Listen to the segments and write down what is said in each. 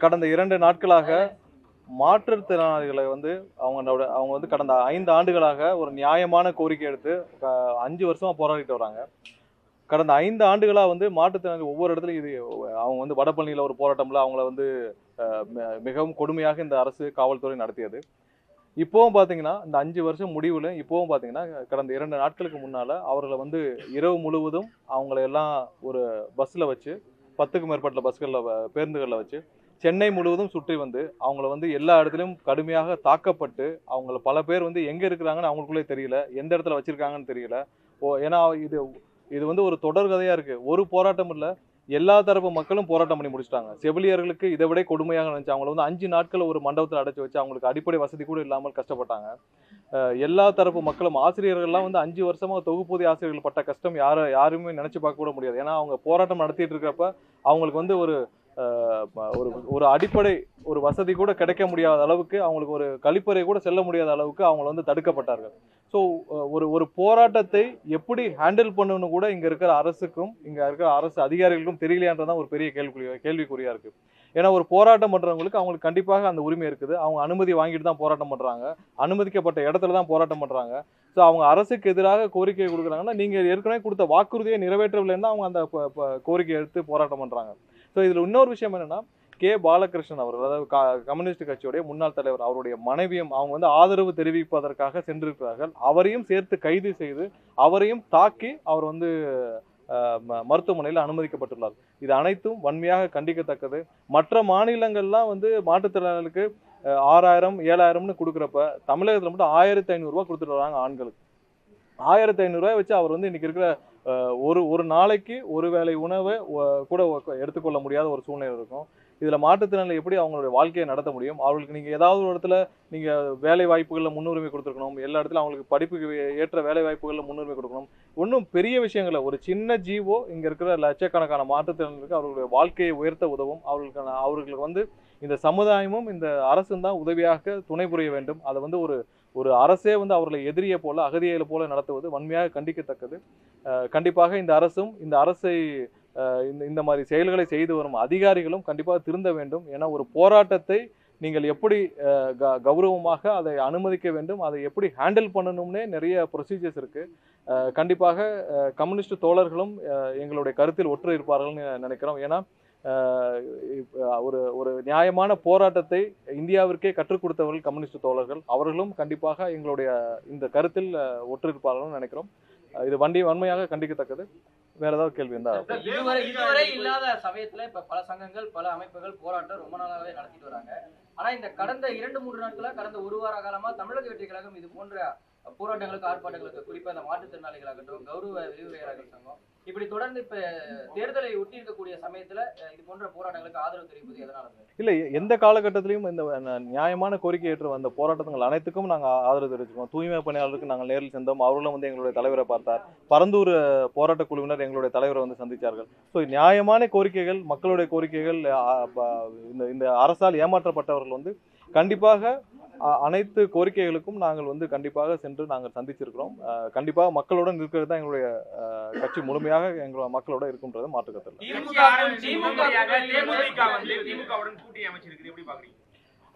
கடந்த 2 நாட்களாக மாற்றுத்திறனாளிகளை வந்து அவங்க வந்து கடந்த 5 ஆண்டுகளாக ஒரு நியாயமான கோரிக்கை எடுத்து 5 வருஷமா போராடிட்டு வராங்க. கடந்த 5 ஆண்டுகளா வந்து மாற்றுத்திறனாளி ஒவ்வொரு இடத்துலையும் அவங்க வந்து வடபழனியில் ஒரு போராட்டம்ல அவங்கள வந்து மிகவும் கொடுமையாக இந்த அரசு காவல்துறை நடத்தியது. இப்போவும் பார்த்தீங்கன்னா இந்த 5 வருஷம் முடிவில் இப்போவும் பார்த்தீங்கன்னா கடந்த 2 நாட்களுக்கு முன்னால் அவர்களை வந்து இரவு முழுவதும் அவங்கள எல்லாம் ஒரு பஸ்ஸில் வச்சு 10க்கும் மேற்பட்ட பஸ்களில் பேருந்துகளில் வச்சு சென்னை முழுவதும் சுற்றி வந்து அவங்கள வந்து எல்லா இடத்துலையும் கடுமையாக தாக்கப்பட்டு அவங்கள பல பேர் வந்து எங்கே இருக்கிறாங்கன்னு அவங்களுக்குள்ளே தெரியல, எந்த இடத்துல வச்சுருக்காங்கன்னு தெரியல. ஏன்னா இது இது வந்து ஒரு தொடர் கதையாக இருக்குது. ஒரு போராட்டம் இல்லை, எல்லா தரப்பு மக்களும் போராட்டம் பண்ணி முடிச்சிட்டாங்க. செவிலியர்களுக்கு இதை விட கொடுமையாக நினைச்சு அவங்களை வந்து 5 நாட்கள் ஒரு மண்டபத்தில் அடைச்சி வச்சு அவங்களுக்கு அடிப்படை வசதி கூட இல்லாமல் கஷ்டப்பட்டாங்க. எல்லா தரப்பு மக்களும் ஆசிரியர்கள்லாம் வந்து 5 வருஷமாக தொகுப்பூதிய ஆசிரியர்கள் பட்ட கஷ்டம் யாருமே நினைச்சு பார்க்க கூட முடியாது. ஏன்னா அவங்க போராட்டம் நடத்திட்டு இருக்கிறப்ப அவங்களுக்கு வந்து ஒரு ஒரு அடிப்படை ஒரு வசதி கூட கிடைக்க முடியாத அளவுக்கு, அவங்களுக்கு ஒரு கழிப்பறை கூட செல்ல முடியாத அளவுக்கு அவங்க வந்து தடுக்கப்பட்டார்கள். ஸோ ஒரு போராட்டத்தை எப்படி ஹேண்டில் பண்ணணும்னு கூட இங்க இருக்கிற அரசுக்கும் இங்க இருக்கிற அரசு அதிகாரிகளுக்கும் தெரியலையான்றதான் ஒரு பெரிய கேள்விக்குறியா இருக்கு. ஏன்னா ஒரு போராட்டம் பண்றவங்களுக்கு அவங்களுக்கு கண்டிப்பாக அந்த உரிமை இருக்குது. அவங்க அனுமதி வாங்கிட்டு தான் போராட்டம் பண்றாங்க, அனுமதிக்கப்பட்ட இடத்துல தான் போராட்டம் பண்றாங்க. ஸோ அவங்க அரசுக்கு எதிராக கோரிக்கை கொடுக்குறாங்கன்னா நீங்க ஏற்கனவே கொடுத்த வாக்குறுதியை நிறைவேற்றவில்லைன்னா அவங்க அந்த கோரிக்கை எடுத்து போராட்டம் பண்றாங்க. ஸோ இதில் இன்னொரு விஷயம் என்னன்னா, கே பாலகிருஷ்ணன் அவர்கள், அதாவது கம்யூனிஸ்ட் கட்சியுடைய முன்னாள் தலைவர், அவருடைய மனைவியும் அவங்க வந்து ஆதரவு தெரிவிப்பதற்காக சென்றிருக்கிறார்கள். அவரையும் சேர்த்து கைது செய்து அவரையும் தாக்கி அவர் வந்து மருத்துவமனையில் அனுமதிக்கப்பட்டுள்ளார். இது அனைத்தும் வன்மையாக கண்டிக்கத்தக்கது. மற்ற மாநிலங்கள்லாம் வந்து மாற்றுத்திறனாளிகளுக்கு 6000 7000ன்னு கொடுக்குறப்ப தமிழகத்தில் மட்டும் 1500 ரூபா கொடுத்துட்டு வராங்க ஆண்களுக்கு. 1500 ரூபாய் வச்சு அவர் வந்து இன்னைக்கு இருக்கிற ஒரு நாளைக்கு ஒரு வேளை உணவை கூட எடுத்துக்கொள்ள முடியாத ஒரு சூழ்நிலை இருக்கும். இதில் மாற்றுத்திறனாளி எப்படி அவங்களுடைய வாழ்க்கையை நடத்த முடியும்? அவர்களுக்கு நீங்கள் ஏதாவது ஒரு இடத்துல நீங்கள் வேலை வாய்ப்புகளில் முன்னுரிமை கொடுத்துருக்கணும். எல்லா இடத்துல அவங்களுக்கு படிப்புக்கு ஏற்ற வேலை வாய்ப்புகளில் முன்னுரிமை கொடுக்கணும். ஒன்றும் பெரிய விஷயங்களை ஒரு சின்ன ஜீவோ இங்கே இருக்கிற லட்சக்கணக்கான மாற்றுத்திறனாளிகளுக்கு அவர்களுடைய வாழ்க்கையை உயர்த்த உதவும். அவர்களுக்கு வந்து இந்த சமுதாயமும் இந்த அரசும் தான் உதவியாக துணை புரிய வேண்டும். அதை வந்து ஒரு அரசே வந்து அவர்களை எதிரியை போல அகதியை போல நடத்துவது வன்மையாக கண்டிக்கத்தக்கது. கண்டிப்பாக இந்த அரசும் இந்த அரசை இந்த மாதிரி செயல்களை செய்து வரும் அதிகாரிகளும் கண்டிப்பாக திருந்த வேண்டும். ஏன்னா ஒரு போராட்டத்தை நீங்கள் எப்படி கௌரவமாக அதை அனுமதிக்க வேண்டும், அதை எப்படி ஹேண்டில் பண்ணணும்னே நிறைய ப்ரொசீஜர்ஸ் இருக்கு. கண்டிப்பாக கம்யூனிஸ்ட் தோழர்களும் எங்களுடைய கருத்தில் ஒற்று இருப்பார்கள்னு நினைக்கிறோம். ஏன்னா ஒரு நியாயமான போராட்டத்தை இந்தியாவிற்கே கற்றுக் கொடுத்தவர்கள் கம்யூனிஸ்ட் தோழர்கள். அவர்களும் கண்டிப்பாக எங்களுடைய இந்த கருத்தில் ஒற்று இருப்பார்கள்னு நினைக்கிறோம். இது வன்மையாக கண்டிக்கத்தக்கது. வேற ஏதாவது கேள்வி இருந்தா? இதுவரை இல்லாத சமயத்துல இப்ப பல சங்கங்கள் பல அமைப்புகள் போராட்டம் ரொம்ப நாளாவே நடத்திட்டு வராங்க. ஆனா இந்த கடந்த 2-3 நாட்களா, கடந்த ஒரு வார காலமா தமிழக வெற்றி கழகம் இது போன்ற போராட்டங்களுக்கு ஆர்ப்பாட்டங்களுக்கு, குறிப்பா இந்த மாற்றுத்திறனாளிகளாகட்டும், கௌரவ விரிவுரையாளர்கள் சங்கம், இப்படி தொடர்ந்து இப்ப தேர்தலை ஒட்டி இருக்கக்கூடிய சமயத்துல இது போன்ற போராட்டங்களுக்கு ஆதரவு தெரிவிப்பது எதனால? இல்லை, எந்த காலகட்டத்திலையும் இந்த நியாயமான கோரிக்கை ஏற்று வந்த போராட்டங்கள் அனைத்துக்கும் நாங்கள் ஆதரவு தெரிவிச்சிருக்கோம். தூய்மை பணியாளருக்கு நாங்கள் நேரில் சென்றோம். அவர்களும் வந்து எங்களுடைய தலைவரை பார்த்தார். பரந்தூர் போராட்ட குழுவினர் எங்களுடைய தலைவரை வந்து சந்தித்தார்கள். ஸோ நியாயமான கோரிக்கைகள், மக்களுடைய கோரிக்கைகள், இந்த அரசால் ஏமாற்றப்பட்டவர்கள் வந்து கண்டிப்பாக அனைத்து கோரிக்கைகளுக்கும் நாங்கள் வந்து கண்டிப்பாக சென்று நாங்கள் சந்திச்சிருக்கிறோம். கண்டிப்பாக மக்களுடன் இருக்கிறது தான் எங்களுடைய கட்சி முழுமையாக எங்களோட மக்களோட இருக்கும்ன்றது மாற்றுக்கத்தில்.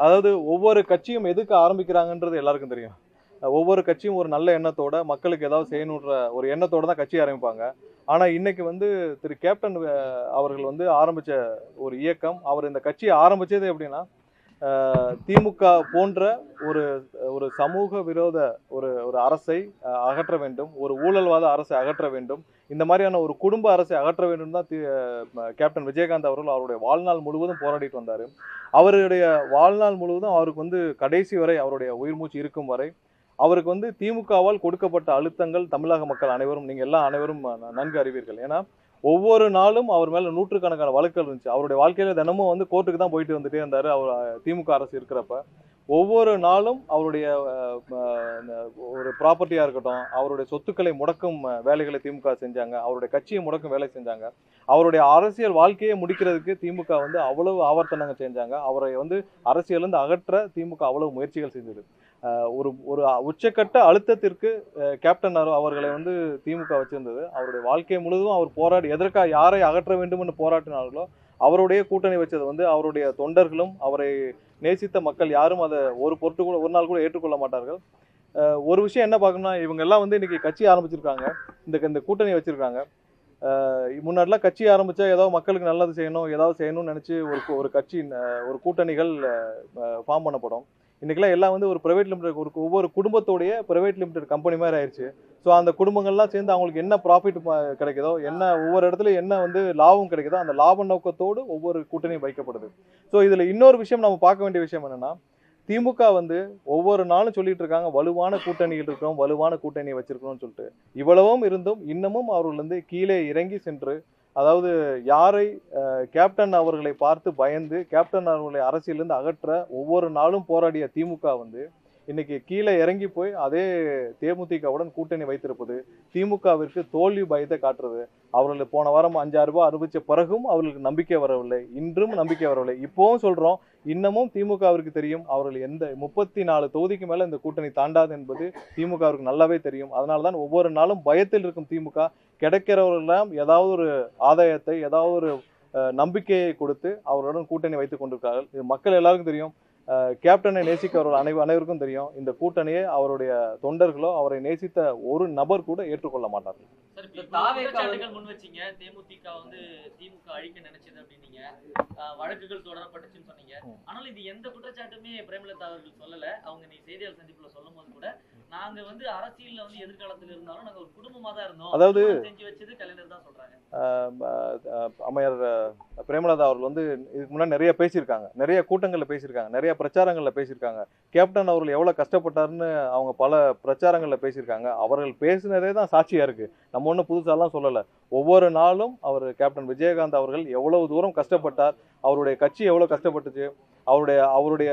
அதாவது ஒவ்வொரு கட்சியும் எதுக்கு ஆரம்பிக்கிறாங்கன்றது எல்லாருக்கும் தெரியும். ஒவ்வொரு கட்சியும் ஒரு நல்ல எண்ணத்தோட மக்களுக்கு ஏதாவது செய்யணுன்ற ஒரு எண்ணத்தோட தான் கட்சி ஆரம்பிப்பாங்க. ஆனால் இன்னைக்கு வந்து திரு கேப்டன் அவர்கள் வந்து ஆரம்பித்த ஒரு இயக்கம், அவர் இந்த கட்சியை ஆரம்பித்தது எப்படின்னா, திமுக போன்ற ஒரு சமூக விரோத ஒரு அரசை அகற்ற வேண்டும், ஒரு ஊழல்வாத அரசை அகற்ற வேண்டும், இந்த மாதிரியான ஒரு குடும்ப அரசை அகற்ற வேண்டும் தான் கேப்டன் விஜயகாந்த் அவர்கள் அவருடைய வாழ்நாள் முழுவதும் போராடிட்டு வந்தார். அவருடைய வாழ்நாள் முழுவதும் அவருக்கு வந்து கடைசி வரை, அவருடைய உயிர் மூச்சு இருக்கும் வரை அவருக்கு வந்து திமுகவால் கொடுக்கப்பட்ட அழுத்தங்கள் தமிழக மக்கள் அனைவரும், நீங்கள் எல்லாம் அனைவரும் நன்கு அறிவீர்கள். ஏன்னா ஒவ்வொரு நாளும் அவர் மேல நூற்றுக்கணக்கான வழக்குகள் இருந்துச்சு. அவருடைய வாழ்க்கையில தினமும் வந்து கோர்ட்டுக்கு தான் போயிட்டு வந்துட்டே இருந்தாரு. அவர் திமுக அரசு இருக்கிறப்ப ஒவ்வொரு நாளும் அவருடைய ஒரு ப்ராப்பர்ட்டியா இருக்கட்டும், அவருடைய சொத்துக்களை முடக்கும் வேலைகளை திமுக செஞ்சாங்க, அவருடைய கட்சியை முடக்கும் வேலை செஞ்சாங்க, அவருடைய அரசியல் வாழ்க்கையை முடிக்கிறதுக்கு திமுக வந்து அவ்வளவு ஆவர்த்தனங்கள் செஞ்சாங்க. அவரை வந்து அரசியலிருந்து அகற்ற திமுக அவ்வளவு முயற்சிகள் செஞ்சது. ஒரு உச்சக்கட்ட அழுத்தத்திற்கு கேப்டன் அவர்களை வந்து திமுக வச்சிருந்தது. அவருடைய வாழ்க்கை முழுவதும் அவர் போராடி எதற்காக யாரை அகற்ற வேண்டும் என்று போராட்டினார்களோ அவருடைய கூட்டணி வச்சது வந்து அவருடைய தொண்டர்களும் அவரை நேசித்த மக்கள் யாரும் அதை ஒரு பொருட்டு கூட ஒரு நாள் கூட ஏற்றுக்கொள்ள மாட்டார்கள். ஒரு விஷயம் என்ன பார்க்கணும்னா, இவங்க எல்லாம் வந்து இன்னைக்கு கட்சி ஆரம்பிச்சிருக்காங்க, இந்த கூட்டணி வச்சிருக்காங்க. முன்னாடிலாம் கட்சி ஆரம்பிச்சா ஏதோ மக்களுக்கு நல்லது செய்யணும், ஏதாவது செய்யணும்னு நினைச்சு ஒரு கட்சி ஒரு கூட்டணிகள் ஃபார்ம் பண்ணப்படும். இன்னைக்கெல்லாம் எல்லாம் வந்து ஒரு பிரைவேட் லிமிடெட், ஒவ்வொரு குடும்பத்தோடைய பிரைவேட் லிமிடெட் கம்பெனி மாதிரி ஆயிடுச்சு. ஸோ அந்த குடும்பங்கள்லாம் சேர்ந்து அவங்களுக்கு என்ன ப்ராஃபிட் கிடைக்குதோ, என்ன ஒவ்வொரு இடத்துல என்ன வந்து லாபம் கிடைக்குதோ, அந்த லாப நோக்கத்தோடு ஒவ்வொரு கூட்டணியும் வைக்கப்படுது. ஸோ இதுல இன்னொரு விஷயம் நம்ம பார்க்க வேண்டிய விஷயம் என்னன்னா, திமுக வந்து ஒவ்வொரு நாளும் சொல்லிட்டு இருக்காங்க, வலுவான கூட்டணியில் இருக்கிறோம், வலுவான கூட்டணியை வச்சிருக்கணும்னு சொல்லிட்டு. இவ்வளவும் இருந்தும் இன்னமும் அவர்கள் வந்து கீழே இறங்கி சென்று, அதாவது யாரை கேப்டன் அவர்களை பார்த்து பயந்து கேப்டன் அவர்களை அரசியலிருந்து அகற்ற ஒவ்வொரு நாளும் போராடிய திமுக வந்து இன்னைக்கு கீழே இறங்கி போய் அதே தேமுதிகவுடன் கூட்டணி வைத்திருப்பது திமுகவிற்கு தோல்வி பயத்தை காட்டுறது. அவர்கள் போன வாரம் 5,000 ரூபாய் அறிவிச்ச பிறகும் அவர்களுக்கு நம்பிக்கை வரவில்லை, இன்றும் நம்பிக்கை வரவில்லை. இப்பவும் சொல்றோம், இன்னமும் திமுகவிற்கு தெரியும் அவர்கள் எந்த 34 தொகுதிக்கு மேல இந்த கூட்டணி தாண்டாது என்பது திமுகவிற்கு நல்லாவே தெரியும். அதனால்தான் ஒவ்வொரு நாளும் பயத்தில் இருக்கும் திமுக கிடைக்கிறவர்களெல்லாம் ஏதாவது ஒரு ஆதாயத்தை, ஏதாவது ஒரு நம்பிக்கையை கொடுத்து அவர்களுடன் கூட்டணி வைத்துக் கொண்டிருக்கிறார்கள். இது மக்கள் எல்லாருக்கும் தெரியும். கேப்டனை நேசிக்கிறவர்கள் அனைவருக்கும் தெரியும். இந்த கூட்டணியை அவருடைய தொண்டர்களோ அவரை நேசித்த ஒரு நபர் கூட ஏற்றுக்கொள்ள மாட்டார்கள். சார், இப்ப குற்றச்சாட்டுகள் முன் வச்சீங்க, தேமுதிக வந்து திமுக அழிக்க நினைச்சது அப்படின்னீங்க, வழக்குகள் தொடரப்பட்டுச்சுன்னு சொன்னீங்க. ஆனால் இது எந்த குற்றச்சாட்டுமே பிரேமலதா அவர்கள் சொல்லல. அவங்க நீ செய்தியாளர் சந்திப்புல சொல்லும் போது கூட, நாங்க வந்து அரசியல்ல வந்து எதிர்காலத்துல இருந்தாலும் நாங்க ஒரு குடும்பமா தான் இருந்தோம், அதாவது செஞ்சு வச்சது கலைஞர் தான் சொல்றாங்க. அம்மையார் பிரேமலதா அவர்கள் வந்து இதுக்கு முன்னாடி நிறைய பேசியிருக்காங்க, நிறைய கூட்டங்களில் பேசியிருக்காங்க, நிறைய பிரச்சாரங்களில் பேசியிருக்காங்க. கேப்டன் அவர்கள் எவ்வளோ கஷ்டப்பட்டாருன்னு அவங்க பல பிரச்சாரங்களில் பேசியிருக்காங்க. அவர்கள் பேசினதே தான் சாட்சியாக இருக்குது. நம்ம ஒன்றும் புதுசாலாம் சொல்லலை. ஒவ்வொரு நாளும் அவர் கேப்டன் விஜயகாந்த் அவர்கள் எவ்வளவு தூரம் கஷ்டப்பட்டார், அவருடைய கட்சி எவ்வளோ கஷ்டப்பட்டுச்சு, அவருடைய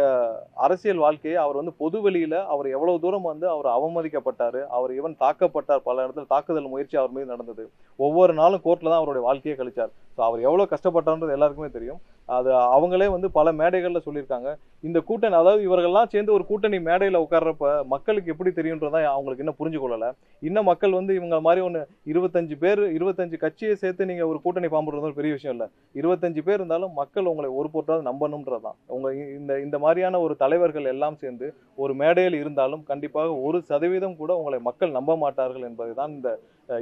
அரசியல் வாழ்க்கையை அவர் வந்து பொதுவெளியில் அவர் எவ்வளவு தூரம் வந்து அவர் அவமதிக்கப்பட்டார், அவர் ஈவன் தாக்கப்பட்டார், பல இடத்துல தாக்குதல் முயற்சி அவர் மீது நடந்தது. ஒவ்வொரு நாளும் கோர்ட்டில் தான் அவருடைய வாழ்க்கையை கழிச்சார். ஸோ அவர் எவ்வளோ கஷ்டப்பட்டார்ன்றது எல்லாருக்குமே தெரியும். அது அவங்களே வந்து பல மேடைகளில் சொல்லியிருக்காங்க. இந்த கூட்டணி, அதாவது இவர்கள்லாம் சேர்ந்து ஒரு கூட்டணி மேடையில் உட்கார்றப்ப மக்களுக்கு எப்படி தெரியுன்றதான் அவங்களுக்கு இன்னும் புரிஞ்சு கொள்ளலை. இன்னும் மக்கள் வந்து இவங்க மாதிரி ஒன்று 25 கட்சியை சேர்த்து நீங்கள் ஒரு கூட்டணி ஃபார்ம் பண்ணுறது பெரிய விஷயம் இல்லை. 25 பேர் இருந்தாலும் மக்கள் உங்களை ஒரு பொருட்டாவது நம்பணுன்றது தான். உங்க இந்த மாதிரியான ஒரு தலைவர்கள் எல்லாம் சேர்ந்து ஒரு மேடையில் இருந்தாலும் கண்டிப்பாக 1% கூட உங்களை மக்கள் நம்ப மாட்டார்கள் என்பதை தான் இந்த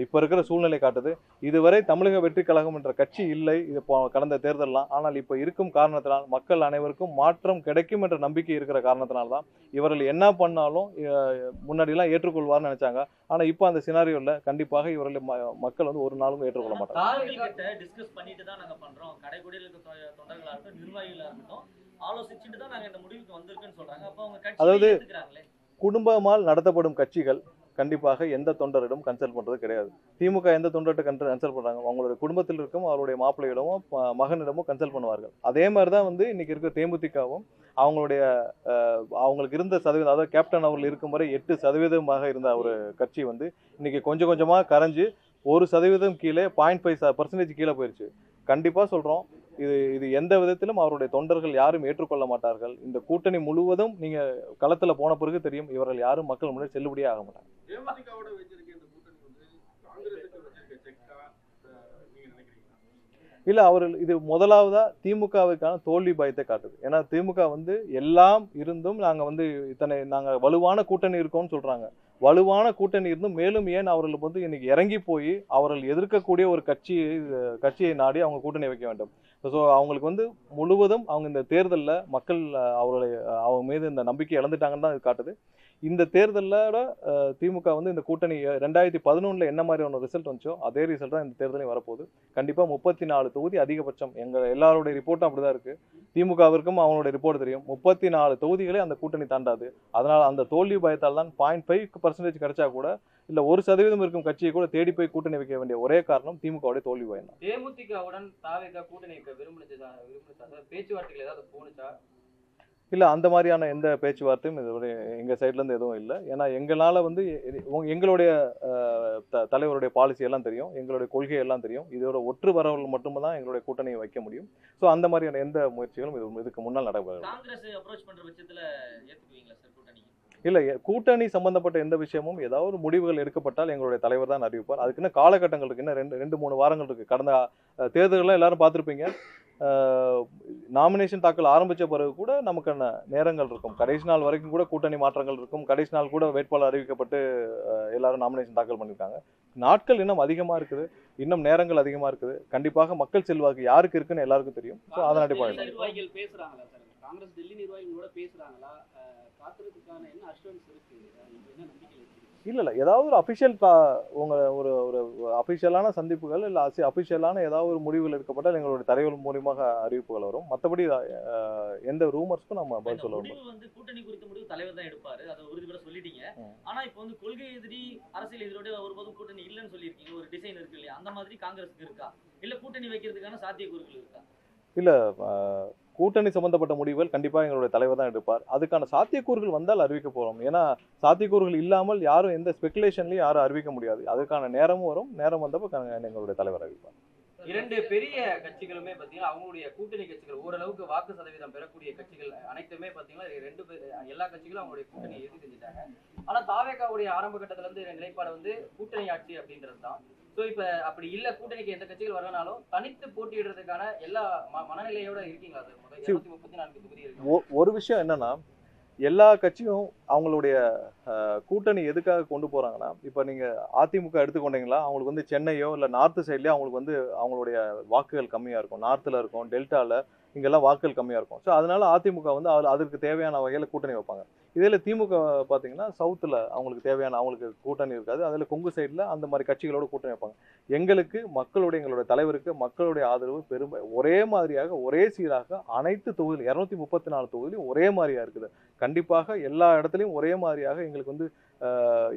இப்போ இருக்கிற சூழ்நிலை காட்டுது. இதுவரை தமிழக வெற்றி கழகம் என்ற கட்சி இல்லை இது கடந்த தேர்தலாம். ஆனால் இப்போ இருக்கும் காரணத்தினால் மக்கள் அனைவருக்கும் மாற்றம் கிடைக்கும் என்ற நம்பிக்கை இருக்கிற காரணத்தினால்தான் இவர்கள் என்ன பண்ணாலும் முன்னாடிலாம் ஏற்றுக்கொள்வார்னு நினைச்சாங்க. ஆனால் இப்போ அந்த சினாரியோவில் கண்டிப்பாக இவர்கள் மக்கள் வந்து ஒரு நாளும் ஏற்றுக்கொள்ள மாட்டாங்க. டிஸ்கஸ் பண்ணிட்டு தான் நாங்கள் பண்றோம், கடைக்குடியில் இருக்க தொண்டர்களாக இருக்கட்டும், நிர்வாகிகளாக இருக்கட்டும், ஆலோசிச்சுட்டு தான் நாங்கள் இந்த முடிவுக்கு வந்திருக்குன்னு சொல்றாங்க. அப்போ அவங்க கட்சி, அதாவது குடும்பமால் நடத்தப்படும் கட்சிகள் கண்டிப்பாக எந்த தொண்டரிடம் கன்சல்ட் பண்றது கிடையாது. திமுக எந்த தொண்டர்கிட்ட கன்சல்ட் பண்றாங்க, அவங்களுடைய குடும்பத்தில் இருக்கும் அவருடைய மாப்பிள்ளையிடமோ மகனிடமோ கன்சல்ட் பண்ணுவார்கள். அதே மாதிரி தான் வந்து இன்னைக்கு இருக்க தேமுதிகவும் அவங்களுக்கு இருந்த சதவீதம், அதாவது கேப்டன் அவர்கள் இருக்கும் வரை 8% இருந்த ஒரு கட்சி வந்து இன்னைக்கு கொஞ்சம் கொஞ்சமா கரைஞ்சு 1% கீழே 0.5% கீழே போயிடுச்சு. கண்டிப்பா சொல்றோம், இது எந்த விதத்திலும் அவருடைய தொண்டர்கள் யாரும் ஏற்றுக்கொள்ள மாட்டார்கள். இந்த கூட்டணி முழுவதும் நீங்க களத்துல போன பிறகு தெரியும், இவர்கள் யாரும் மக்கள் முன்னாடி செல்லுபடியே ஆக மாட்டாங்க. இல்ல, அவர்கள் இது முதலாவதா திமுகவுக்கான தோல்வி பயத்தை காட்டுது. ஏன்னா திமுக வந்து எல்லாம் இருந்தும் நாங்க வலுவான கூட்டணி இருக்கோம்னு சொல்றாங்க. வலுவான கூட்டணி இருந்தும் மேலும் ஏன் அவர்களுக்கு வந்து இன்னைக்கு இறங்கி போய் அவர்கள் எதிர்க்கக்கூடிய ஒரு கட்சியை நாடி அவங்க கூட்டணி வைக்க வேண்டும். ஸோ அவங்களுக்கு வந்து முழுவதும் அவங்க இந்த தேர்தலில் மக்கள் அவங்க மீது இந்த நம்பிக்கை இழந்துட்டாங்கன்னு தான் இது காட்டுது. இந்த தேர்தலோட திமுக வந்து இந்த கூட்டணி 2011 என்ன மாதிரியான ரிசல்ட் வந்துச்சோ அதே ரிசல்ட் தான் இந்த தேர்தலையும் வரப்போகுது. கண்டிப்பாக 34 தொகுதி அதிகபட்சம். எல்லாருடைய ரிப்போர்ட்டும் அப்படிதான் இருக்கு. திமுகவிற்கும் அவங்களுடைய ரிப்போர்ட் தெரியும், 34 தொகுதிகளே அந்த கூட்டணி தாண்டாது. அதனால அந்த தோல்வி பயத்தால் தான் 0.5% கிடைச்சா கூட இல்ல 1% இருக்கும் கட்சியை கூட தேடி போய் கூட்டணி வைக்க வேண்டிய ஒரே காரணம் திமுகவுடைய தோல்வி பயம் தான். தேமுதிகவுடன் தாவேகா கூட்டணி வைக்க விரும்புனதா பேச்சுவார்த்தைகள் ஏதாவது போனுச்சா? இல்லை, அந்த மாதிரியான எந்த பேச்சுவார்த்தையும் இதுவரை எங்கள் சைட்லேருந்து எதுவும் இல்லை. ஏன்னா எங்களால் வந்து எங்களுடைய தலைவருடைய பாலிசி எல்லாம் தெரியும், எங்களுடைய கொள்கை எல்லாம் தெரியும். இதோட ஒற்று வரவர்கள் மட்டும் தான் எங்களுடைய கூட்டணியை வைக்க முடியும். ஸோ அந்த மாதிரியான எந்த முயற்சிகளும் இதுக்கு முன்னால் நடைபெறும். இல்லை, கூட்டணி சம்பந்தப்பட்ட எந்த விஷயமும் ஏதாவது ஒரு முடிவுகள் எடுக்கப்பட்டால் எங்களுடைய தலைவர் தான் அறிவிப்பார். அதுக்குன்னு காலகட்டங்கள் இருக்கு. இன்னும் 2-3 வாரங்கள் இருக்கு. கடந்த தேர்தல்கள்லாம் எல்லாரும் பார்த்துருப்பீங்க. நாமினேஷன் தாக்கல் ஆரம்பித்த பிறகு கூட நமக்கான நேரங்கள் இருக்கும். கடைசி நாள் வரைக்கும் கூட கூட்டணி மாற்றங்கள் இருக்கும். கடைசி நாள் கூட வேட்பாளர் அறிவிக்கப்பட்டு எல்லாரும் நாமினேஷன் தாக்கல் பண்ணியிருக்காங்க. நாட்கள் இன்னும் அதிகமாக இருக்குது, இன்னும் நேரங்கள் அதிகமாக இருக்குது. கண்டிப்பாக மக்கள் செல்வாக்கு யாருக்கு இருக்குன்னு எல்லாருக்கும் தெரியும். ஸோ அதன் அடிப்படையில் நிர்வாகிகள் பேசுறாங்களா சார்? காங்கிரஸ் டெல்லி நிர்வாகிகள் கூட பேசுறாங்களா? காத்துறதுக்கான என்ன அஷூரன்ஸ் இருக்கு? என்ன நம்பிக்கை இருக்கு? இல்லை, ஏதாவது ஒரு அஃபிஷியல் ஒரு ஒரு அஃபிஷியலான சந்திப்புகள் இல்லை அஃபிஷியலான ஏதாவது ஒரு முடிவுகள் எடுக்கப்பட்டால் எங்களுடைய தலைவர் மூலியமாக அறிவிப்புகள் வரும். மற்றபடி எந்த ரூமர்ஸ்க்கும் நம்ம பதில் சொல்ல முடிவு வந்து கூட்டணி குறித்த முடிவு தலைவர் தான் எடுப்பாரு, அதை உறுதிபட சொல்லிட்டீங்க. ஆனா இப்போ வந்து கொள்கை எதிரி அரசியல் எதிரோட ஒருபோதும் கூட்டணி இல்லைன்னு சொல்லியிருக்கீங்க. ஒரு டிசைன் இருக்கு இல்லையா, அந்த மாதிரி காங்கிரஸுக்கு இருக்கா? இல்ல கூட்டணி வைக்கிறதுக்கான சாத்தியக்கூறுகள் இருக்கா? இல்லை, கூட்டணி சம்பந்தப்பட்ட முடிவுகள் கண்டிப்பாக எங்களுடைய தலைவர் தான் எடுப்பார். அதுக்கான சாத்தியக்கூறுகள் வந்தால் அறிவிக்க போகிறோம். ஏன்னா சாத்தியக்கூறுகள் இல்லாமல் யாரும் எந்த ஸ்பெகுலேஷன்லையும் யாரும் அறிவிக்க முடியாது. அதுக்கான நேரமும் வரும். நேரம் வந்தப்போ எங்களுடைய தலைவர் அறிவிப்பார். இரண்டு பெரிய கட்சிகளுமே பாத்தீங்கன்னா அவங்களுடைய கூட்டணி கட்சிகள் ஓரளவுக்கு வாக்கு சதவீதம் பெறக்கூடிய கட்சிகள் அனைத்துமே பாத்தீங்கன்னா எல்லா கட்சிகளும் அவங்களுடைய கூட்டணியை எதிர்த்து செஞ்சுட்டாங்க. ஆனா தாவேகாவுடைய ஆரம்ப கட்டத்துல இருந்து நிலைப்பாடு வந்து கூட்டணி ஆட்சி அப்படின்றது தான். ஸோ இப்ப அப்படி இல்ல, கூட்டணிக்கு எந்த கட்சிகள் வரனாலும் தனித்து போட்டியிடுறதுக்கான எல்லா மனநிலையோட இருக்கீங்களா சார்? 234 தொகுதி இருக்கு. ஒரு விஷயம் என்னன்னா, எல்லா கட்சியும் அவங்களுடைய கூட்டணி எதுக்காக கொண்டு போறாங்கன்னா, இப்போ நீங்க அதிமுக எடுத்துக்கொண்டீங்களா, அவங்களுக்கு வந்து சென்னையோ இல்லை நார்த்து சைட்லயோ அவங்களுக்கு வந்து அவங்களுடைய வாக்குகள் கம்மியா இருக்கும். நார்த்தில் இருக்கும், டெல்டாவில் இங்கெல்லாம் வாக்குகள் கம்மியா இருக்கும். ஸோ அதனால அதிமுக வந்து அதற்கு தேவையான வகையில் கூட்டணி வைப்பாங்க. இதில் திமுக பார்த்தீங்கன்னா சவுத்தில் அவங்களுக்கு தேவையான அவங்களுக்கு கூட்டணி இருக்காது. அதில் கொங்கு சைடில் அந்த மாதிரி கட்சிகளோட கூட்டணி வைப்பாங்க. எங்களுக்கு எங்களுடைய தலைவருக்கு மக்களுடைய ஆதரவு ஒரே மாதிரியாக ஒரே சீராக அனைத்து தொகுதியிலும் 234 தொகுதியிலும் ஒரே மாதிரியா இருக்குது. கண்டிப்பாக எல்லா இடத்துலையும் ஒரே மாதிரியாக எங்களுக்கு வந்து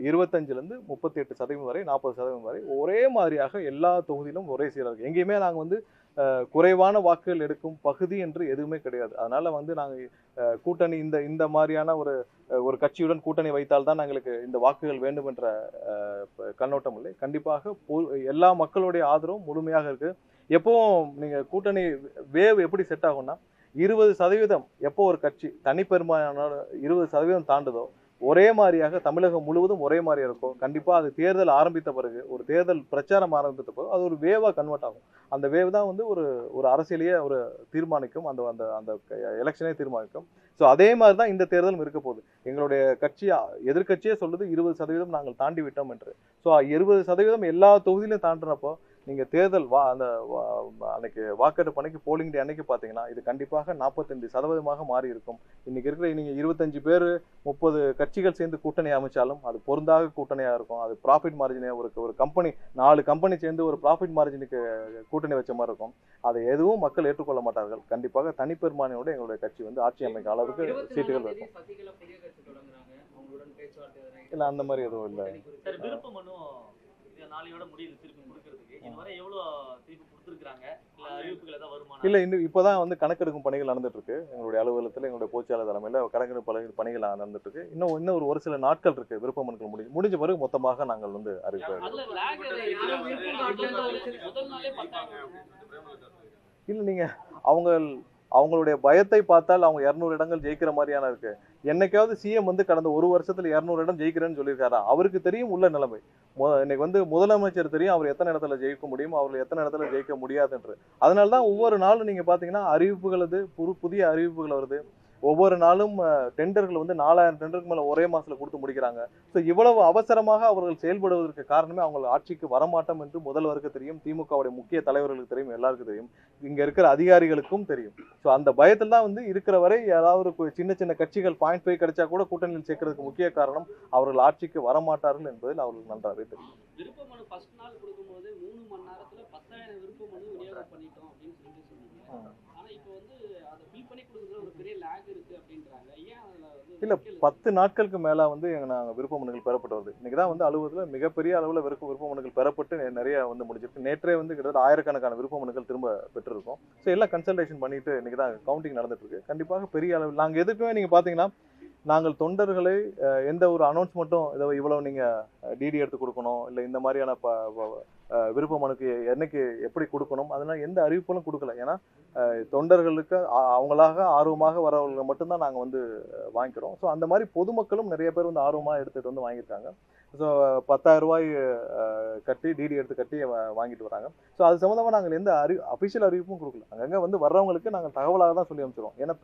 25லேருந்து 38% வரை 40% வரை ஒரே மாதிரியாக எல்லா தொகுதியிலும் ஒரே சீராக இருக்குது. எங்கேயுமே நாங்கள் வந்து குறைவான வாக்குகள் எடுக்கும் பகுதி என்று எதுவுமே கிடையாது. அதனால வந்து நாங்கள் கூட்டணி இந்த மாதிரியான ஒரு கட்சியுடன் கூட்டணி வைத்தால்தான் எங்களுக்கு இந்த வாக்குகள் வேண்டும் என்ற கண்ணோட்டம் இல்லை. கண்டிப்பாக எல்லா மக்களுடைய ஆதரவும் முழுமையாக இருக்கு. எப்பவும் நீங்க கூட்டணி வேவ் எப்படி செட் ஆகும்னா 20% எப்போ ஒரு கட்சி தனிப்பெரும்பாலான 20% தாண்டுதோ ஒரே மாதிரியாக தமிழகம் முழுவதும் ஒரே மாதிரியா இருக்கும். கண்டிப்பா அது தேர்தல் ஆரம்பித்த பிறகு ஒரு தேர்தல் பிரச்சாரம் ஆரம்பித்த பிறகு அது ஒரு வேவா கன்வெர்ட் ஆகும். அந்த வேவ் தான் வந்து ஒரு அரசியலையே ஒரு தீர்மானிக்கும், அந்த அந்த அந்த எலெக்ஷனே தீர்மானிக்கும். ஸோ அதே மாதிரி தான் இந்த தேர்தலும் இருக்க போகுது. எங்களுடைய கட்சி எதிர்கட்சியே சொல்லுது 20% நாங்கள் தாண்டி விட்டோம் என்று. ஸோ 20% எல்லா தொகுதியிலும் தாண்டினப்போ நீங்க தேர்தல் அன்னைக்கு வாக்கெடுப்பு அன்னைக்கு போலிங் டே அன்னைக்கு பாத்தீங்கன்னா இது கண்டிப்பாக 45% மாறி இருக்கும். இன்னைக்கு இருக்கிற நீங்க 25 பேர் 30 கட்சிகள் சேர்ந்து கூட்டணி அமைச்சாலும் அது பொருந்தாக கூட்டணியா இருக்கும். அது ப்ராஃபிட் மார்ஜினே ஒரு கம்பெனி 4 கம்பெனி சேர்ந்து ஒரு ப்ராஃபிட் மார்ஜினுக்கு கூட்டணி வச்ச மாதிரி இருக்கும். அதை எதுவும் மக்கள் ஏற்றுக்கொள்ள மாட்டார்கள். கண்டிப்பாக தனிப்பெரும்பான்மையோட எங்களுடைய கட்சி வந்து ஆட்சி அமைக்க அளவுக்கு சீட்டுகள் இருக்கும். இல்ல அந்த மாதிரி எதுவும் இல்லை. இல்ல இன்னும் இப்பதான் வந்து கணக்கெடுக்கும் பணிகள் நடந்துட்டு இருக்கு. எங்களுடைய அலுவலகத்துல எங்களுடைய பொதுச்செயலாளர் தலைமையில கணக்கெடுப்பு பணிகள் நடந்துட்டு இருக்கு. இன்னும் ஒரு சில நாட்கள் இருக்கு. விருப்ப மனுக்கள் முடிஞ்ச பிறகு மொத்தமாக நாங்கள் வந்து அறிவிப்போம். இல்ல நீங்க அவங்களுடைய பயத்தை பார்த்தால் அவங்க 200 இடங்கள் ஜெயிக்கிற மாதிரியான இருக்கு. என்னைக்காவது சிஎம் வந்து கடந்த 1 வருஷத்துல 200 இடம் ஜெயிக்கிறேன்னு சொல்லியிருக்காரா? அவருக்கு தெரியும் உள்ள நிலைமை. இன்னைக்கு வந்து முதலமைச்சர் தெரியும் அவர் எத்தனை இடத்துல ஜெயிக்க முடியும், அவர் எத்தனை இடத்துல ஜெயிக்க முடியாது என்று. அதனாலதான் ஒவ்வொரு நாளும் நீங்க பாத்தீங்கன்னா அறிவிப்புகள் புதிய அறிவிப்புகள் வருது. ஒவ்வொரு நாளும் டெண்டர்கள் வந்து 4000 டெண்டருக்கு மேல ஒரே மாசத்துல கொடுத்து முடிக்கிறாங்க. ஸோ இவ்வளவு அவசரமாக அவர்கள் செயல்படுவதற்கு காரணமே அவங்க ஆட்சிக்கு வரமாட்டோம் என்று முதல்வருக்கு தெரியும், திமுகவுடைய முக்கிய தலைவர்களுக்கு தெரியும், எல்லாருக்கும் தெரியும், இங்க இருக்கிற அதிகாரிகளுக்கும் தெரியும். ஸோ அந்த பயத்தில் தான் வந்து இருக்கிற வரை ஏதாவது சின்ன சின்ன கட்சிகள் 0.5 கிடைச்சா கூட கூட்டணியில் சேர்க்கறதுக்கு முக்கிய காரணம் அவர்கள் ஆட்சிக்கு வரமாட்டார்கள் என்பதில் அவர்களுக்கு நன்றாகவே தெரியும். விருப்ப மனு ஃபர்ஸ்ட் நாள் கொடுக்கும்போது 3 மணி நேரத்துல 10,000 விருப்ப மனு விநியோகம் பண்ணிட்டோம் அப்படின்னு சொன்னீங்க. ஆனா இப்போ வந்து அதை ஃபில் பண்ணி கொடுக்குறதுல ஒரு பெரிய லேக் இருக்கு அப்படின்றாங்க. ஏன் அதுல வந்து இல்ல 10 நாட்களுக்கு மேல வந்து நாங்க விருப்ப மனுக்கள் பெறப்பட்டு வருது. இன்னைக்குதான் வந்து அலுவலகத்துல மிகப்பெரிய அளவுல விருப்ப மனுக்கள் பெறப்பட்டு நிறைய வந்து முடிஞ்சிருக்கு. நேற்றே வந்து கிட்டத்தட்ட 1000கணக்கான விருப்ப மனுக்கள் திரும்ப பெற்றிருக்கோம். ஸோ எல்லாம் கன்சல்டேஷன் பண்ணிட்டு இன்னைக்குதான் கவுண்டிங் நடந்துட்டு இருக்கு. கண்டிப்பாக பெரிய அளவில் நாங்க எதுக்குமே நீங்க பாத்தீங்கன்னா நாங்கள் தொண்டர்களை எந்த ஒரு அனௌன்ஸ்மெண்ட்டும் இவ்வளவு நீங்க டிடி எடுத்து கொடுக்கணும், இல்லை இந்த மாதிரியான விருப்ப மனுக்கு என்னைக்கு எப்படி கொடுக்கணும் அதெல்லாம் எந்த அறிவிப்புகளும் கொடுக்கல. ஏன்னா தொண்டர்களுக்கு அவங்களாக ஆர்வமாக வரவங்களை மட்டும்தான் நாங்கள் வந்து வாங்கிக்கிறோம். ஸோ அந்த மாதிரி பொதுமக்களும் நிறைய பேர் வந்து ஆர்வமாக எடுத்துகிட்டு வந்து வாங்கியிருக்காங்க. ஸோ 10,000 ரூபாய் கட்டி டிடி எடுத்து கட்டி வாங்கிட்டு வராங்க. ஸோ அது சம்மந்தமாக நாங்கள் எந்த அஃபிஷியல் அறிவிப்பும் கொடுக்கல. அங்கங்கே வந்து வர்றவங்களுக்கு நாங்கள் தகவலாக தான் சொல்லி அனுப்பிச்சிடுவோம். ஏன்னா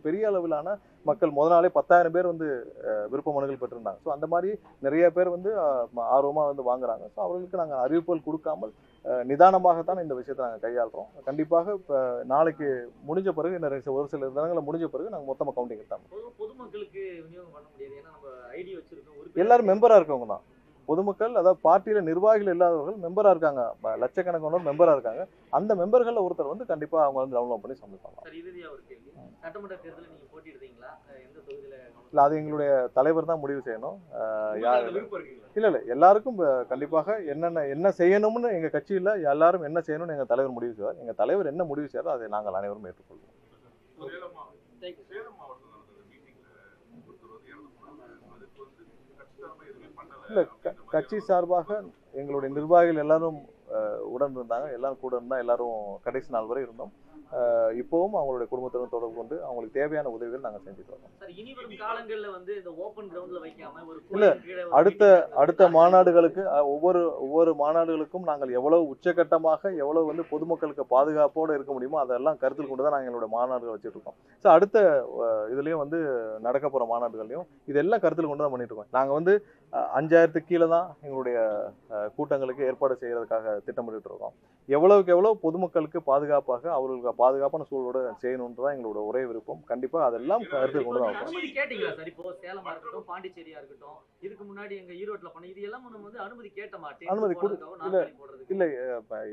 பெரிய அளவிலான மக்கள் முதல் நாளே 10,000 பேர் வந்து விருப்ப மனுக்கள் பெற்றிருந்தாங்க. ஸோ அந்த மாதிரி நிறைய பேர் வந்து ஆர்வமாக வந்து வாங்குறாங்க. ஸோ அவர்களுக்கு நாங்கள் அறிவிப்புகள் கொடுக்காமல் நிதானமாகத்தான் இந்த விஷயத்தை நாங்கள் கையாளுறோம். கண்டிப்பாக இப்போ நாளைக்கு முடிஞ்ச பிறகு இந்த ஒரு சில தினங்களை முடிஞ்ச பிறகு நாங்கள் மொத்தமாக கவுண்டிங் எடுத்தாங்க. பொதுமக்களுக்கு விநியோகம் பண்ண முடியாது, ஏன்னா நம்ம ஐடி வச்சிருக்கோம். எல்லாரும் மெம்பராக இருக்கவங்க தான் பொதுமக்கள். அதாவது பார்ட்டியில் நிர்வாகிகள் இல்லாதவர்கள் மெம்பராக இருக்காங்க, லட்சக்கணக்கானோர் மெம்பராக இருக்காங்க. அந்த மெம்பர்களில் ஒருத்தர் வந்து கண்டிப்பாக அவங்க வந்து டவுன்லோட் பண்ணி சமைப்பாங்க. சார், இறுதியாக ஒரு கேள்வி, சட்டமன்ற தேர்தலில் நீங்கள் போட்டியிடுறீங்களா? எந்த தொகுதியில்? இல்லை, அது எங்களுடைய தலைவர் தான் முடிவு செய்யணும். யார் இல்லை எல்லாருக்கும் கண்டிப்பாக என்ன செய்யணும்னு எங்கள் கட்சியில் எல்லாரும் என்ன செய்யணும்னு எங்கள் தலைவர் முடிவு செய்வார். எங்கள் தலைவர் என்ன முடிவு செய்யாரோ அதை நாங்கள் அனைவரும் ஏற்றுக்கொள்வோம். இல்லை, கட்சி சார்பாக எங்களுடைய நிர்வாகிகள் எல்லாரும் உடன் இருந்தாங்க. எல்லாரும் கூட இருந்தால் எல்லாரும் கடைசி நாள் வரை இருந்தோம். இப்போவும் அவங்களுடைய குடும்பத்துடன் தொடர்பு கொண்டு அவங்களுக்கு தேவையான உதவிகள் நாங்கள் செஞ்சுட்டு வரோம். சார், இனி வரும் காலங்களில் வந்து இந்த ஓப்பன் கிரவுண்ட்ல வைக்காம ஒரு இல்லை, அடுத்த மாநாடுகளுக்கு ஒவ்வொரு மாநாடுகளுக்கும் நாங்கள் எவ்வளவு உச்சகட்டமாக எவ்வளவு வந்து பொதுமக்களுக்கு பாதுகாப்போடு இருக்க முடியுமோ அதெல்லாம் கருத்தில் கொண்டு தான் நாங்கள் எங்களுடைய மாநாடுகள் வச்சுட்டு இருக்கோம். ஸோ அடுத்த இதுலேயும் வந்து நடக்க போகிற மாநாடுகள்லையும் இதெல்லாம் கருத்தில் கொண்டு தான் பண்ணிட்டு இருக்கோம். நாங்கள் வந்து 5,000 கீழே தான் எங்களுடைய கூட்டங்களுக்கு ஏற்பாடு செய்யறதுக்காக திட்டமிட்டு இருக்கோம். எவ்வளவுக்கு எவ்வளோ பொதுமக்களுக்கு பாதுகாப்பாக அவர்களுக்கு பாதுகாப்பான சூழலோடு செய்யணுன்றதான் எங்களோட ஒரே விருப்பம். கண்டிப்பாக அதெல்லாம் கருத்தில் கொண்டு தான் அனுமதி கேட்டீங்களா சார்? இப்போ சேலமா இருக்கட்டும், பாண்டிச்சேரியா இருக்கட்டும், இதுக்கு முன்னாடி எங்க ஈரோட்ல பண்ண இது எல்லாம் நம்ம வந்து அனுமதி கேட்ட மாட்டேன். அனுமதி இல்லை,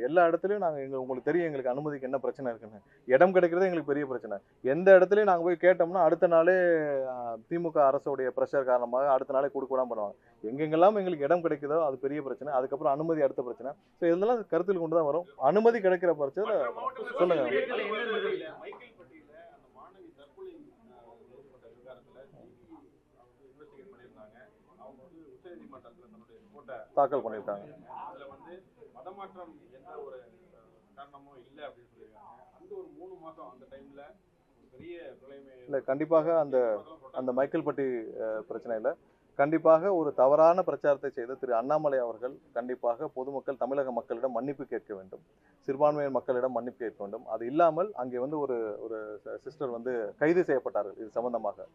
எல்லா இடத்துலையும் நாங்கள் உங்களுக்கு தெரியும் எங்களுக்கு அனுமதிக்கு என்ன பிரச்சனை இருக்குன்னு. இடம் கிடைக்கிறதே எங்களுக்கு பெரிய பிரச்சனை. எந்த இடத்துலையும் நாங்கள் போய் கேட்டோம்னா அடுத்த நாளே திமுக அரசுடைய ப்ரெஷர் காரணமாக அடுத்த நாளே கொடுக்க விடாம பண்ணுவாங்க. எங்கெங்கெல்லாம் எங்களுக்கு இடம் கிடைக்குதோ அது பெரிய பிரச்சனை. அதுக்கப்புறம் அனுமதி அடுத்த பிரச்சனை. ஸோ இதெல்லாம் கருத்தில் கொண்டு தான் வரும். அனுமதி கிடைக்கிற பட்சத்தில் சொல்லுங்க. தாக்கல் பண்ணியிருக்காங்க. இல்லை, கண்டிப்பாக அந்த மைக்கேல்பட்டி பிரச்சனையில் கண்டிப்பாக ஒரு தவறான பிரச்சாரத்தை செய்த திரு அண்ணாமலை அவர்கள் கண்டிப்பாக பொதுமக்கள் தமிழக மக்களிடம் மன்னிப்பு கேட்க வேண்டும், சிறுபான்மையினர் மக்களிடம் மன்னிப்பு கேட்க வேண்டும். அது இல்லாமல் அங்கே வந்து ஒரு சிஸ்டர் வந்து கைது செய்யப்பட்டார்கள். இது சம்பந்தமாக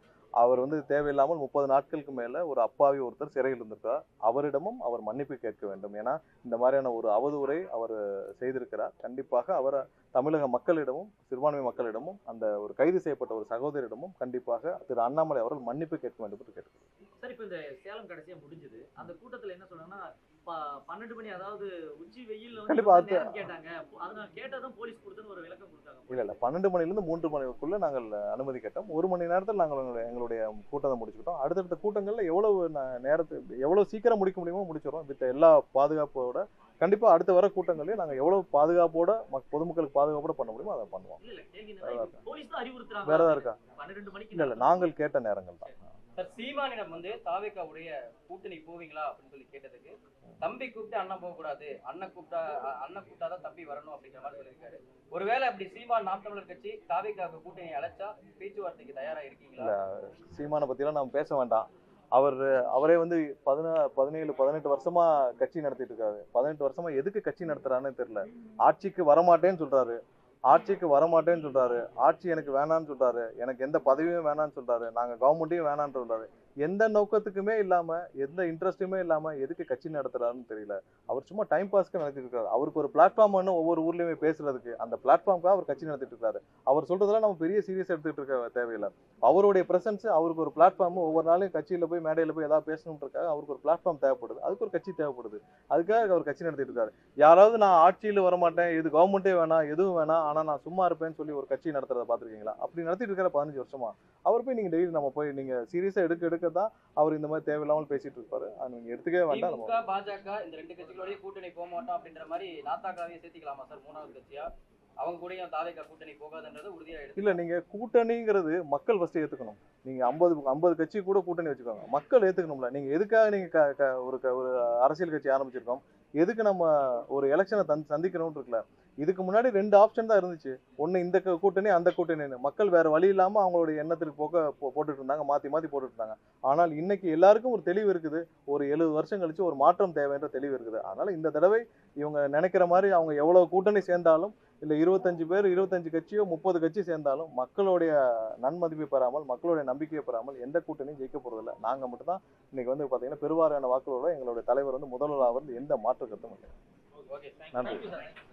அவர் வந்து தேவையில்லாமல் 30 நாட்களுக்கு மேலே ஒரு அப்பாவி ஒருத்தர் சிறையில் இருந்திருக்கார். அவரிடமும் அவர் மன்னிப்பு கேட்க வேண்டும். ஏன்னா இந்த மாதிரியான ஒரு அவதூறை அவர் செய்திருக்கிறார். கண்டிப்பாக அவர் தமிழக மக்களிடமும் சிறுபான்மை மக்களிடமும் அந்த ஒரு கைது செய்யப்பட்ட ஒரு சகோதரியிடமும் கண்டிப்பாக திரு அண்ணாமலை அவர்கள் மன்னிப்பு கேட்க வேண்டும் என்று கேட்டுக்கிறேன். சார், இப்போ இந்த சேலம் கடைசியா முடிஞ்சது, அந்த கூட்டத்தில் என்ன சொன்னாங்கன்னா 12 மணி, அதாவது உச்சி வெயில் கேட்டாங்க. அதனால கேட்டதும் போலீஸ் கொடுத்துன்னு ஒரு விளக்கம் கொடுத்தாங்க. இல்லை, 12 மணிலேருந்து 3 மணிக்குள்ள நாங்கள் அனுமதி கேட்டோம். 1 மணி நேரத்தில் நாங்கள் எங்களுடைய கூட்டத்தை முடிச்சுக்கிட்டோம். அடுத்தடுத்த கூட்டங்களில் எவ்வளவு சீக்கிரம் முடிக்க முடியுமோ முடிச்சிடறோம். வித் எல்லா பாதுகாப்போட கண்டிப்பாக அடுத்த வர கூட்டங்களையும் நாங்கள் எவ்வளவு பாதுகாப்போட பொதுமக்களுக்கு பாதுகாப்போட பண்ண முடியுமோ அதை பண்ணுவோம். வேற ஏதாவது இருக்கா? இல்லை, நாங்கள் கேட்ட நேரங்கள் தான். சார், சீமானிடம் வந்து தாவேக்காவுடைய கூட்டணி போவீங்களா அப்படின்னு சொல்லி கேட்டதுக்கு தம்பி கூப்பிட்டு அண்ணன் போகக்கூடாது, அண்ணன் கூப்பிட்டாதான் தம்பி வரணும் அப்படிங்கிற மாதிரி சொல்லியிருக்காரு. ஒருவேளை அப்படி சீமான் நாம் தமிழர் கட்சி தாவேக்காவுக்கு கூட்டணி அழைச்சா பேச்சுவார்த்தைக்கு தயாரா இருக்கீங்களா? இல்லை, சீமானை பற்றிலாம் நாம் பேச வேண்டாம். அவரே வந்து 17-18 வருஷமா கட்சி நடத்திட்டு இருக்காரு. 18 வருஷமா எதுக்கு கட்சி நடத்துறாருன்னு தெரியல. ஆட்சிக்கு வரமாட்டேன்னு சொல்றாரு, ஆட்சி எனக்கு வேணான்னு சொல்றாரு, எனக்கு எந்த பதவியும் வேணான்னு சொல்றாரு, நாங்க கவர்மெண்ட்டையும் வேணான்னு சொல்றாரு. எந்த நோக்கத்துக்குமே இல்லாம எந்த இன்ட்ரெஸ்ட்டுமே இல்லாம எதுக்கு கட்சி நடத்துறாருன்னு தெரியல. அவர் சும்மா டைம் பாஸ்க்கு நடத்திட்டு இருக்காரு. அவருக்கு ஒரு பிளாட்ஃபார்ம் ஒன்று ஒவ்வொரு ஊர்லயுமே பேசுறதுக்கு, அந்த பிளாட்ஃபார்முக்காக அவர் கட்சி நடத்திட்டு இருக்காரு. அவர் சொல்றதெல்லாம் நம்ம பெரிய சீரியஸ் எடுத்துட்டு இருக்க தேவையில்லை. அவருடைய பிரசன்ஸ், அவருக்கு ஒரு பிளாட்ஃபார்ம், ஒவ்வொரு நாளையும் கட்சியில போய் மேடையில போய் ஏதாவது பேசணுன்றக்காக அவருக்கு ஒரு பிளாட்ஃபார்ம் தேவைப்படுது, அதுக்கு ஒரு கட்சி தேவைப்படுது. அதுக்காக அவர் கட்சி நடத்திட்டு இருக்காரு. யாராவது நான் ஆட்சியில் வரமாட்டேன், இது கவர்மெண்ட்டே வேணாம், எதுவும் வேணாம், ஆனா நான் சும்மா இருப்பேன்னு சொல்லி ஒரு கட்சி நடத்துறதை பார்த்துருக்கீங்களா? அப்படி நடத்திட்டு இருக்கிற 15 வருஷமா அவர் போய் நீங்க டெய்லி நம்ம போய் நீங்க சீரியஸா எடுக்க தான் அவர் இந்த மாதிரி தேவையில்லாமல் பேசிட்டு இருப்பாரு. அது நீங்க எடுத்துக்கவே வேண்டாம். பாஜக இந்த 2 கட்சிகளோடய கூட்டணி போக மாட்டோம் அப்படின்ற மாதிரி நாத்தாக்காவே சேர்த்திக்கலாமா சார் மூணாவது கட்சியா? அவங்க கூடயும் தாவேகா கூட்டணி போகாதுன்றது உறுதியா எடுத்து இல்ல நீங்க கூட்டணிங்கிறது மக்கள் ஃபர்ஸ்ட் ஏத்துக்கணும். நீங்க 50 கட்சி கூட கூட்டணி வச்சுக்கோங்க, மக்கள் ஏத்துக்கணும்ல. நீங்க எதுக்காக நீங்க ஒரு அரசியல் கட்சி ஆரம்பிச்சிருக்கோம், எதுக்கு நம்ம ஒரு எலெக்ஷனை சந்திக்கணும்னு இருக்குல்ல. இதுக்கு முன்னாடி 2 ஆப்ஷன் தான் இருந்துச்சு. ஒண்ணு இந்த கூட்டணி, அந்த கூட்டணின்னு. மக்கள் வேற வழி இல்லாம அவங்களுடைய எண்ணத்திற்கு போட்டுட்டு இருந்தாங்க, மாத்தி மாத்தி போட்டுட்டு இருந்தாங்க. ஆனால் இன்னைக்கு எல்லாருக்கும் ஒரு தெளிவு இருக்குது. ஒரு 70 வருஷம் கழிச்சு ஒரு மாற்றம் தேவைன்ற தெளிவு இருக்குது. அதனால இந்த தடவை இவங்க நினைக்கிற மாதிரி அவங்க எவ்வளவு கூட்டணி சேர்ந்தாலும், இல்ல 25 பேர் 25 கட்சியோ 30 கட்சி சேர்ந்தாலும் மக்களுடைய நன்மதிப்பை பெறாமல், மக்களுடைய நம்பிக்கையை பெறாமல் எந்த கூட்டணியும் ஜெயிக்க போறதில்லை. நாங்க மட்டும் தான் இன்னைக்கு வந்து பாத்தீங்கன்னா பெருவாரியான வாக்குகளோட எங்களுடைய தலைவர் வந்து முதல்வராக வந்து எந்த மாற்று கருத்தும் இல்லை. ஓகே நன்றி. Thank you sir.